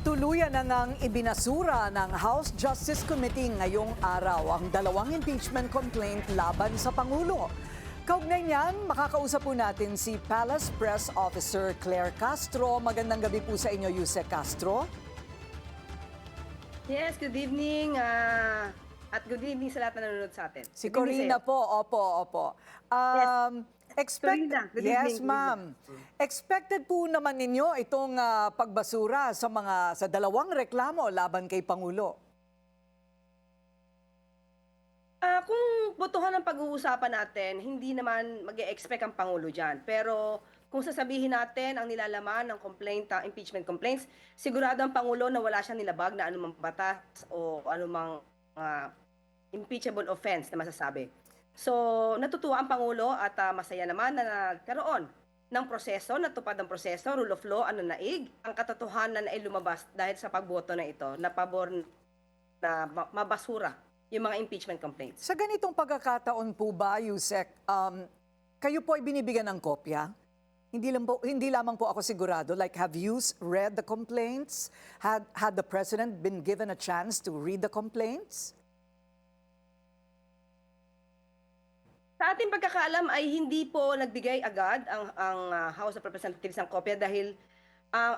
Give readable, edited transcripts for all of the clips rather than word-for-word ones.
Tuluyan na ngang ibinasura ng House Justice Committee ngayong araw ang dalawang impeachment complaint laban sa Pangulo. Kaugnay niyan, makakausap po natin si Palace Press Officer Claire Castro. Magandang gabi po sa inyo, Yusek Castro. Yes, good evening. At good evening sa lahat na nanonood sa atin. Si Good evening Corina sa'yo. po, opo. Corina, good Yes, evening. ma'am. Expected po naman ninyo itong pagbasura sa dalawang reklamo laban kay Pangulo. Kung botohan ang pag-uusapan natin, hindi naman mag-e-expect ang Pangulo dyan. Pero kung sasabihin natin ang nilalaman ng complaint, impeachment complaints, sigurado ang Pangulo na wala siyang nilabag na anumang batas o anumang impeachable offense na masasabi. So, natutuwa ang Pangulo at masaya naman na nagkaroon ng proseso, natupad ang proseso, rule of law, naig, ang katotohanan na ay lumabas dahil sa pagboto na ito, na pabor na mabasura yung mga impeachment complaints. Sa ganitong pagkakataon po ba, Yusek, kayo po ay binibigyan ng kopya? Hindi lamang po ako sigurado. Like, have you read the complaints? Had the President been given a chance to read the complaints? Sa ating pagkakaalam ay hindi po nagbigay agad ang House of Representatives ng kopya dahil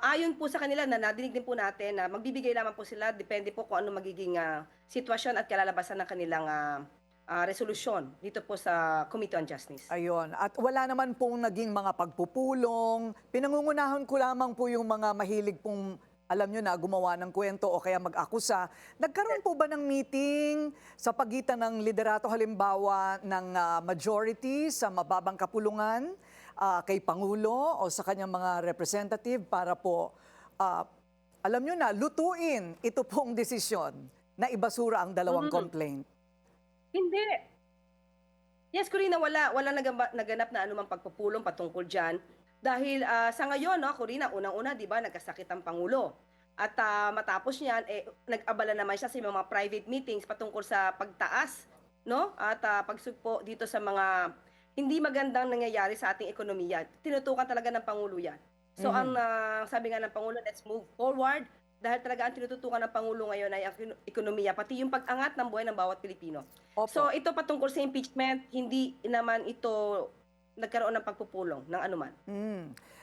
ayon po sa kanila na nadinig din po natin na magbibigay lamang po sila, depende po kung ano magiging sitwasyon at kalalabasan ng kanilang resolusyon dito po sa Committee on Justice. Ayun. At wala naman pong naging mga pagpupulong. Pinangungunahan ko lamang po yung mga mahilig pong, alam nyo na, gumawa ng kwento o kaya mag-akusa. Nagkaroon po ba ng meeting sa pagitan ng liderato halimbawa ng majority sa mababang kapulungan kay Pangulo o sa kanyang mga representative para po, alam nyo na, lutuin ito pong desisyon na ibasura ang dalawang complaint? Hindi. Yes, Corina, wala naganap na anumang pagpupulong patungkol dyan. Dahil sa ngayon, no, Corina, unang-una, di ba, nagkasakit ang Pangulo. At matapos niyan, nag-abala naman siya sa mga private meetings patungkol sa pagtaas, no? At pagsugpo dito sa mga hindi magandang nangyayari sa ating ekonomiya. Tinutukan talaga ng Pangulo yan. So ang sabi nga ng Pangulo, let's move forward. Dahil talaga ang tinututukan ng Pangulo ngayon ay ang ekonomiya, pati yung pag-angat ng buhay ng bawat Pilipino. Opo. So ito patungkol sa impeachment, hindi naman ito nagkaroon ng pagpupulong ng anuman.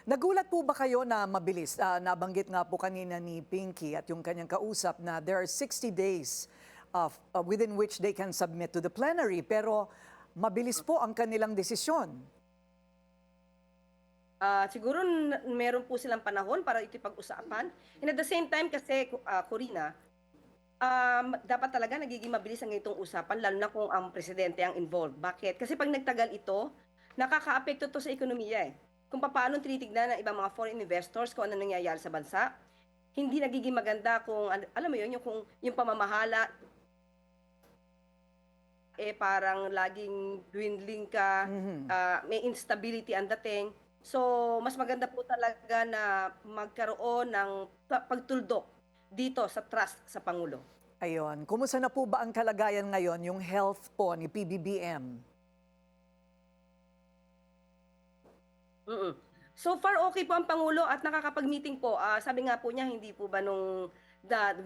Nagulat po ba kayo na mabilis? Nabanggit nga po kanina ni Pinky at yung kanyang kausap na there are 60 days within which they can submit to the plenary. Pero mabilis po ang kanilang desisyon. Siguro meron po silang panahon para ito pag-usapan. And at the same time kasi, Corina, dapat talaga nagiging mabilis ang itong usapan, lalo na kung ang presidente ang involved. Bakit? Kasi pag nagtagal ito, nakaka-apekto to sa ekonomiya eh. Kung paano tinitignan ng ibang mga foreign investors kung ano nangyayari sa bansa, hindi nagiging maganda kung, alam mo yun, yung pamamahala, parang laging dwindling ka, may instability ang dating. So, mas maganda po talaga na magkaroon ng pagtuldok dito sa trust sa Pangulo. Ayun. Kumusta na po ba ang kalagayan ngayon, yung health po ni PBBM? So far, okay po ang Pangulo at nakakapag-meeting po. Sabi nga po niya, hindi po ba nung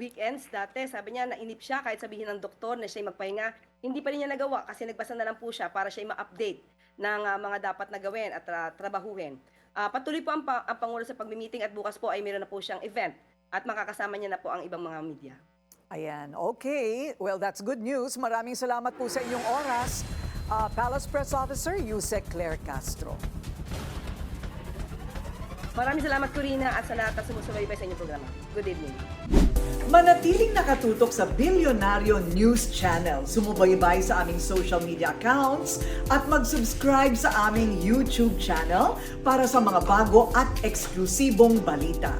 weekends dati, sabi niya, nainip siya kahit sabihin ng doktor na siya magpahinga. Hindi pa rin niya nagawa kasi nagbasa na lang po siya para siya ma-update ng mga dapat na gawin at trabahuhin. Patuloy po ang Pangulo sa pag-meeting at bukas po ay meron na po siyang event at makakasama niya na po ang ibang mga media. Ayan, okay. Well, that's good news. Maraming salamat po sa inyong oras. Palace Press Officer Yusek Claire Castro. Maraming salamat, Corina, at sa lahat na sumusubaybay sa inyong programa. Good evening. Manatiling nakatutok sa Bilyonaryo News Channel. Sumubaybay sa aming social media accounts at mag-subscribe sa aming YouTube channel para sa mga bago at eksklusibong balita.